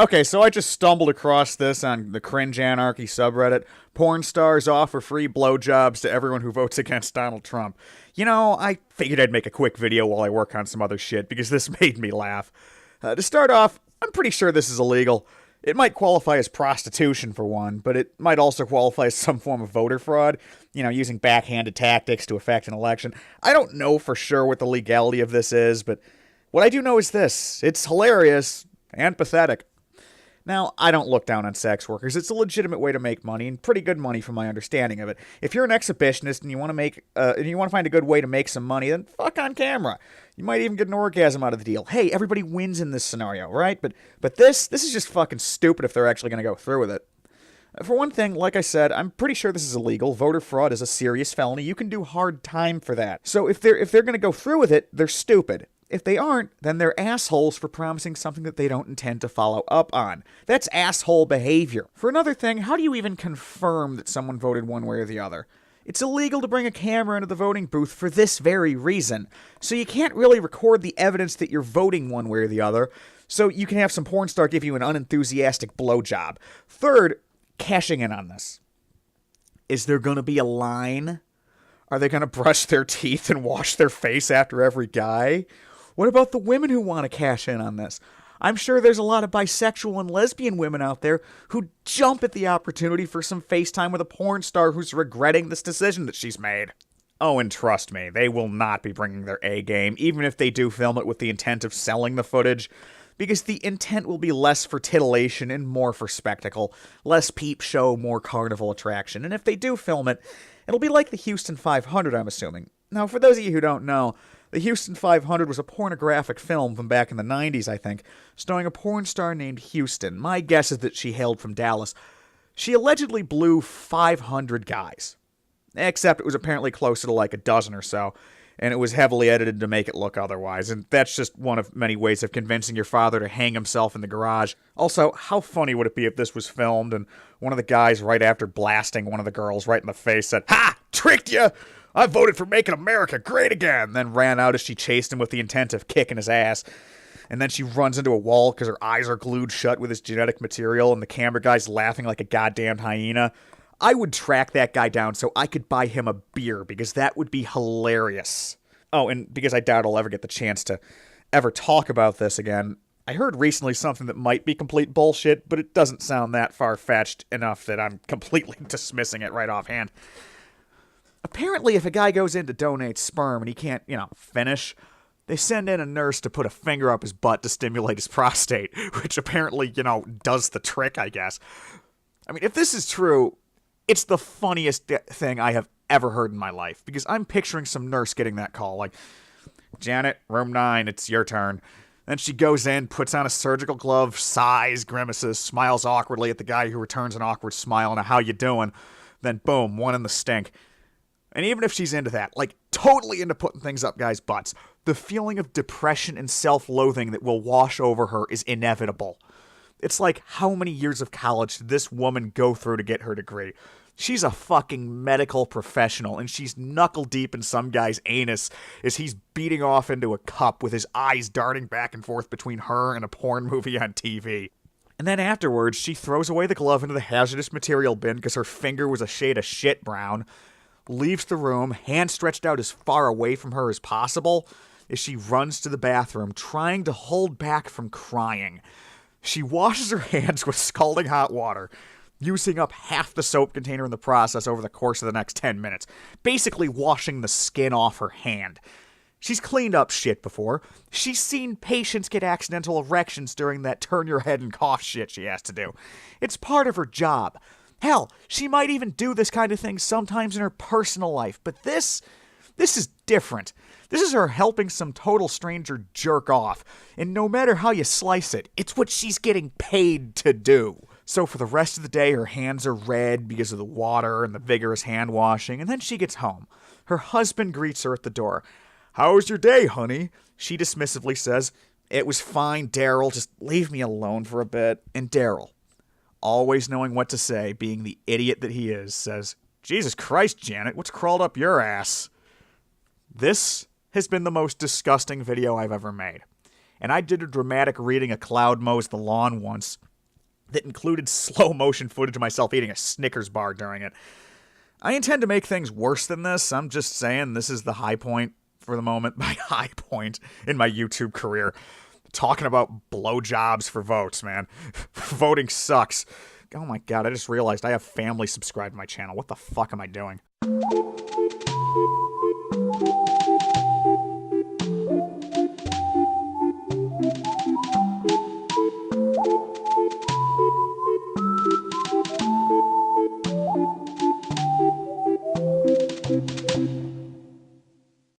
Okay, so I just stumbled across this on the Cringe Anarchy subreddit. Porn stars offer free blowjobs to everyone who votes against Donald Trump. You know, I figured I'd make a quick video while I work on some other shit because this made me laugh. To start off, I'm pretty sure this is illegal. It might qualify as prostitution for one, but it might also qualify as some form of voter fraud, you know, using backhanded tactics to affect an election. I don't know for sure what the legality of this is, but what I do know is this: it's hilarious and pathetic. Now, I don't look down on sex workers. It's a legitimate way to make money, and pretty good money from my understanding of it. If you're an exhibitionist and you want to find a good way to make some money, then fuck on camera. You might even get an orgasm out of the deal. Hey, everybody wins in this scenario, right? But this is just fucking stupid if they're actually going to go through with it. For one thing, like I said, I'm pretty sure this is illegal. Voter fraud is a serious felony. You can do hard time for that. So if they're going to go through with it, they're stupid. If they aren't, then they're assholes for promising something that they don't intend to follow up on. That's asshole behavior. For another thing, how do you even confirm that someone voted one way or the other? It's illegal to bring a camera into the voting booth for this very reason. So you can't really record the evidence that you're voting one way or the other, so you can have some porn star give you an unenthusiastic blowjob. Third, cashing in on this. Is there going to be a line? Are they going to brush their teeth and wash their face after every guy? What about the women who want to cash in on this? I'm sure there's a lot of bisexual and lesbian women out there who jump at the opportunity for some FaceTime with a porn star who's regretting this decision that she's made. Oh, and trust me, they will not be bringing their A game, even if they do film it with the intent of selling the footage, because the intent will be less for titillation and more for spectacle, less peep show, more carnival attraction, and if they do film it, it'll be like the Houston 500, I'm assuming. Now, for those of you who don't know, the Houston 500 was a pornographic film from back in the 90s, I think, starring a porn star named Houston. My guess is that she hailed from Dallas. She allegedly blew 500 guys. Except it was apparently closer to like a dozen or so, and it was heavily edited to make it look otherwise, and that's just one of many ways of convincing your father to hang himself in the garage. Also, how funny would it be if this was filmed, and one of the guys right after blasting one of the girls right in the face said, "Ha! Tricked you! I voted for making America great again," then ran out as she chased him with the intent of kicking his ass. And then she runs into a wall because her eyes are glued shut with his genetic material, and the camera guy's laughing like a goddamn hyena. I would track that guy down so I could buy him a beer, because that would be hilarious. Oh, and because I doubt I'll ever get the chance to ever talk about this again, I heard recently something that might be complete bullshit, but it doesn't sound that far-fetched enough that I'm completely dismissing it right offhand. Apparently, if a guy goes in to donate sperm and he can't, finish, they send in a nurse to put a finger up his butt to stimulate his prostate, which apparently, does the trick, I guess. I mean, if this is true, it's the funniest thing I have ever heard in my life, because I'm picturing some nurse getting that call, like, "Janet, room 9, it's your turn." Then she goes in, puts on a surgical glove, sighs, grimaces, smiles awkwardly at the guy who returns an awkward smile and a "how you doing?" Then boom, one in the stink. And even if she's into that, like totally into putting things up guys' butts, the feeling of depression and self-loathing that will wash over her is inevitable. It's like, how many years of college did this woman go through to get her degree? She's a fucking medical professional, and she's knuckle deep in some guy's anus as he's beating off into a cup with his eyes darting back and forth between her and a porn movie on TV. And then afterwards, she throws away the glove into the hazardous material bin because her finger was a shade of shit brown, leaves the room, hand stretched out as far away from her as possible, as she runs to the bathroom, trying to hold back from crying. She washes her hands with scalding hot water, using up half the soap container in the process over the course of the next 10 minutes, basically washing the skin off her hand. She's cleaned up shit before. She's seen patients get accidental erections during that turn your head and cough shit she has to do. It's part of her job. Hell, she might even do this kind of thing sometimes in her personal life, but this is different. This is her helping some total stranger jerk off, and no matter how you slice it, it's what she's getting paid to do. So for the rest of the day, her hands are red because of the water and the vigorous hand washing, and then she gets home. Her husband greets her at the door. "How was your day, honey?" She dismissively says, "It was fine, Daryl, just leave me alone for a bit." And Daryl, always knowing what to say, being the idiot that he is, says, "Jesus Christ, Janet, what's crawled up your ass?" This has been the most disgusting video I've ever made. And I did a dramatic reading of Cloud Mows the Lawn once, that included slow motion footage of myself eating a Snickers bar during it. I intend to make things worse than this. I'm just saying this is the high point for the moment. My high point in my YouTube career. Talking about blowjobs for votes, man. Voting sucks. Oh my god, I just realized I have family subscribed to my channel. What the fuck am I doing?